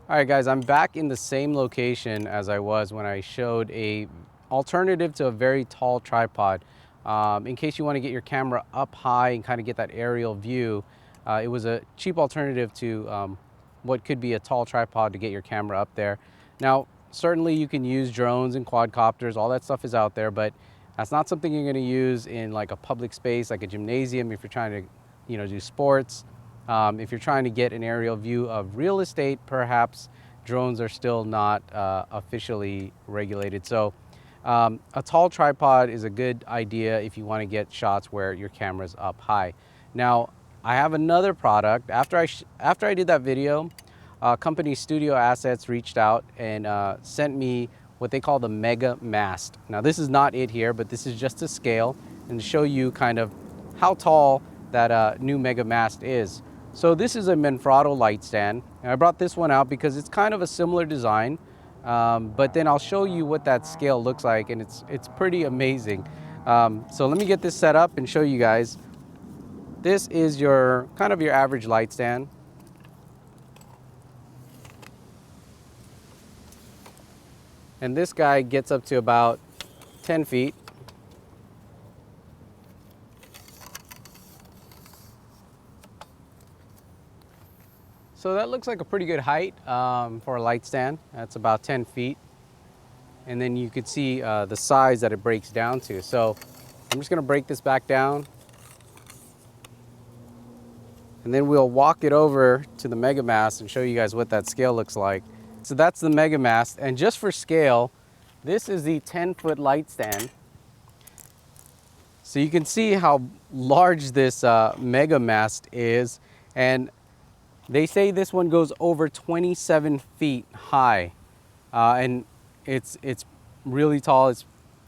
All right, guys, I'm back in the same location as I was when I showed a alternative to a very tall tripod. In case you want to get your camera up high and kind of get that aerial view, it was a cheap alternative to what could be a tall tripod to get your camera up there. Now, certainly you can use drones and quadcopters, all that stuff is out there, but that's not something you're going to use in like a public space, like a gymnasium, if you're trying to, do sports. If you're trying to get an aerial view of real estate, perhaps drones are still not officially regulated. So a tall tripod is a good idea if you want to get shots where your camera's up high. Now, I have another product. After I did that video, company Studio Assets reached out and sent me what they call the MegaMast. Now, this is not it here, but this is just to scale and to show you kind of how tall that new MegaMast is. So this is a Manfrotto light stand, and I brought this one out because it's kind of a similar design, but then I'll show you what that scale looks like, and it's pretty amazing. So let me get this set up and show you guys. This is your kind of your average light stand. And this guy gets up to about 10 feet. So that looks like a pretty good height for a light stand. That's about 10 feet. And then you could see the size that it breaks down to. So I'm just gonna break this back down. And then we'll walk it over to the MegaMast and show you guys what that scale looks like. So that's the MegaMast. And just for scale, this is the 10-foot light stand. So you can see how large this MegaMast is. And they say this one goes over 27 feet high, and it's really tall.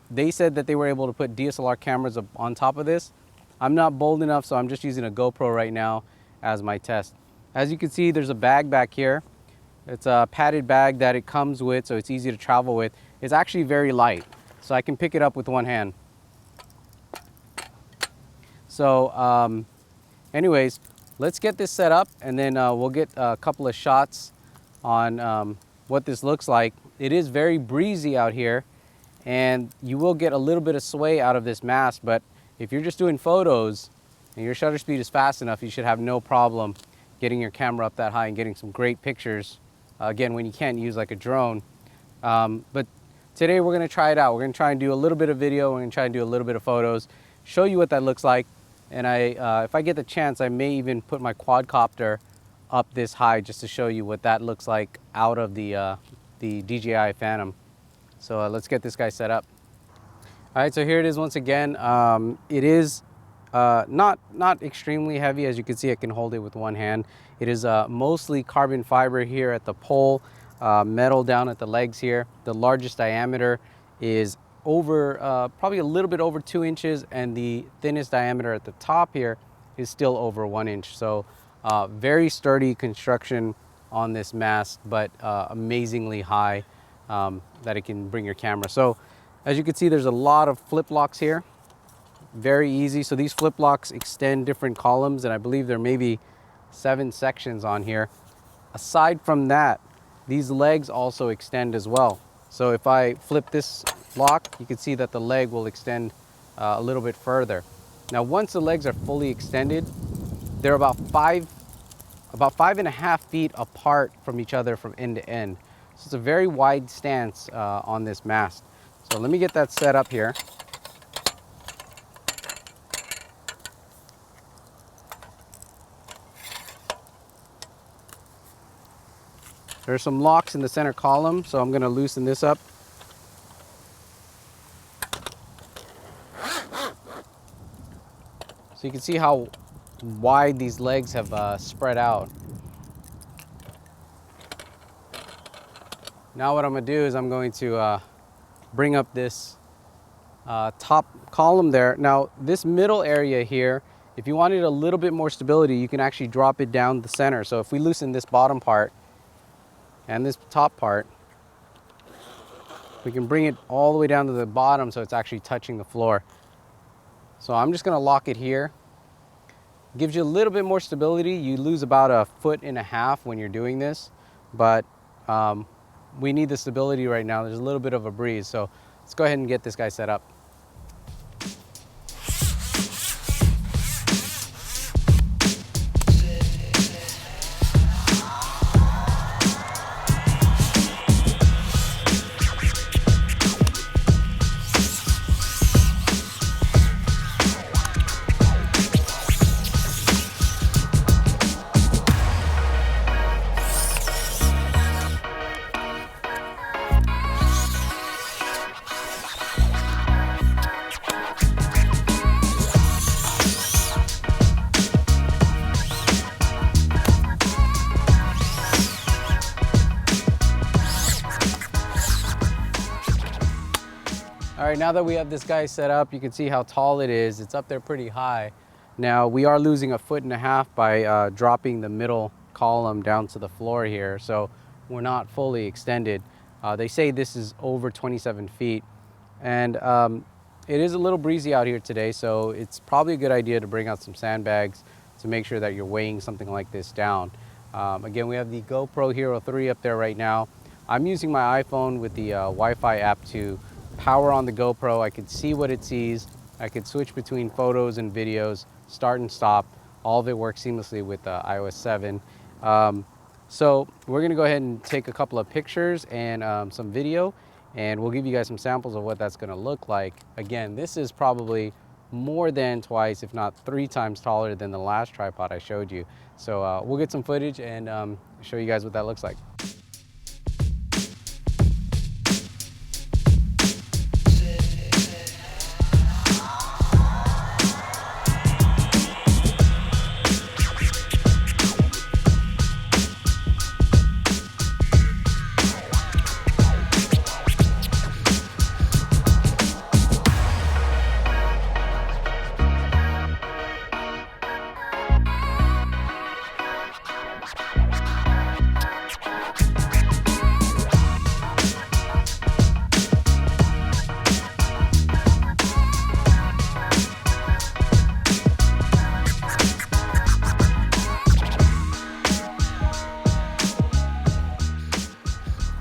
They said that they were able to put DSLR cameras up on top of this. I'm not bold enough, so I'm just using a GoPro right now as my test. As you can see, there's a bag back here. It's a padded bag that it comes with, so it's easy to travel with. It's actually very light, so I can pick it up with one hand. So anyways, let's get this set up, and then we'll get a couple of shots on what this looks like. It is very breezy out here, and you will get a little bit of sway out of this mast, but if you're just doing photos and your shutter speed is fast enough, you should have no problem getting your camera up that high and getting some great pictures, again, when you can't use like a drone. But today we're gonna try it out. We're gonna try and do a little bit of video, we're gonna try and do a little bit of photos, show you what that looks like. And if I get the chance, I may even put my quadcopter up this high just to show you what that looks like out of the DJI Phantom. So let's get this guy set up. All right, so here it is once again. It is not extremely heavy. As you can see, I can hold it with one hand. It is mostly carbon fiber here at the pole, metal down at the legs here. The largest diameter is over probably a little bit over 2 inches, and the thinnest diameter at the top here is still over 1 inch. So very sturdy construction on this mast, but amazingly high that it can bring your camera. So as you can see, there's a lot of flip locks here. Very easy. So these flip locks extend different columns, and I believe there may be 7 sections on here. Aside from that, these legs also extend as well. So if I flip this lock, you can see that the leg will extend a little bit further. Now, once the legs are fully extended, they're about 5.5 feet apart from each other from end to end. So it's a very wide stance on this mast. So let me get that set up here. There's some locks in the center column, so I'm gonna loosen this up. So you can see how wide these legs have spread out. Now what I'm gonna do is I'm going to bring up this top column there. Now this middle area here, if you wanted a little bit more stability, you can actually drop it down the center. So if we loosen this bottom part and this top part, we can bring it all the way down to the bottom so it's actually touching the floor. So I'm just gonna lock it here. Gives you a little bit more stability. You lose about 1.5 feet when you're doing this, but we need the stability right now. There's a little bit of a breeze, so let's go ahead and get this guy set up. All right, now that we have this guy set up, you can see how tall it is. It's up there pretty high. Now, we are losing 1.5 feet by dropping the middle column down to the floor here, so we're not fully extended. They say this is over 27 feet, and it is a little breezy out here today, so it's probably a good idea to bring out some sandbags to make sure that you're weighing something like this down. Again, we have the GoPro Hero 3 up there right now. I'm using my iPhone with the Wi-Fi app to power on the GoPro. I can see what it sees. I can switch between photos and videos, start and stop. All of it works seamlessly with iOS 7. So we're gonna go ahead and take a couple of pictures and some video, and we'll give you guys some samples of what that's gonna look like. Again, this is probably more than twice, if not 3 times taller than the last tripod I showed you. So we'll get some footage and show you guys what that looks like.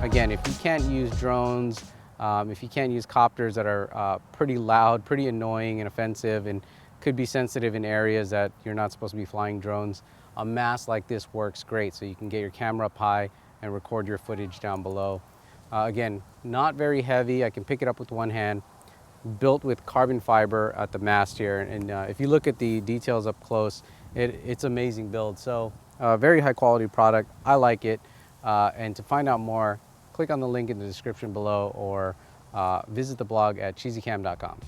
Again, if you can't use drones, if you can't use copters that are pretty loud, pretty annoying and offensive, and could be sensitive in areas that you're not supposed to be flying drones, a mast like this works great. So you can get your camera up high and record your footage down below. Again, not very heavy. I can pick it up with one hand. Built with carbon fiber at the mast here. And if you look at the details up close, it's amazing build. So very high quality product. I like it. And to find out more, click on the link in the description below or visit the blog at cheesycam.com.